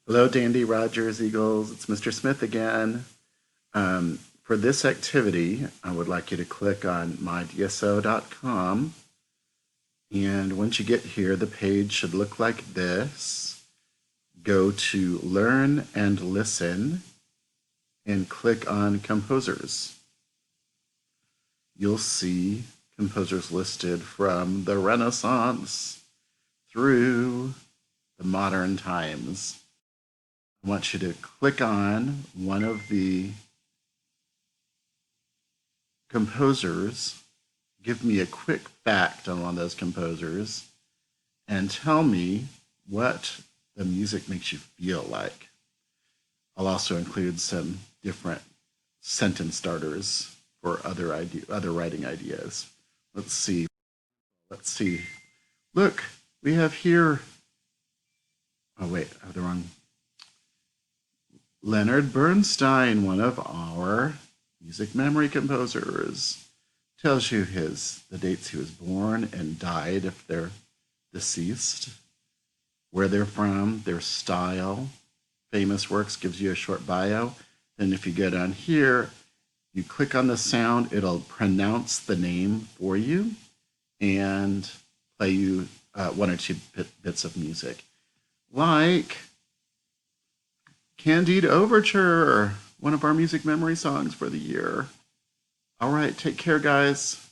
Hello, Dandy Rogers Eagles. It's Mr. Smith again. For this activity, I would like you to click on MyDSO.com. And once you get here, the page should look like this. Go to Learn and Listen and click on Composers. You'll see composers listed from the Renaissance through the modern times. I want you to click on one of the composers, give me a quick fact on one of those composers, and tell me what the music makes you feel like. I'll also include some different sentence starters for other writing ideas. Let's see. Look, we have here. Oh wait, I have the wrong. Leonard Bernstein, one of our music memory composers, tells you the dates he was born and died if they're deceased, where they're from, their style. Famous works gives you a short bio. Then if you go down here, you click on the sound, it'll pronounce the name for you and play you one or two bits of music. Like Candide Overture, one of our music memory songs for the year. All right, take care, guys.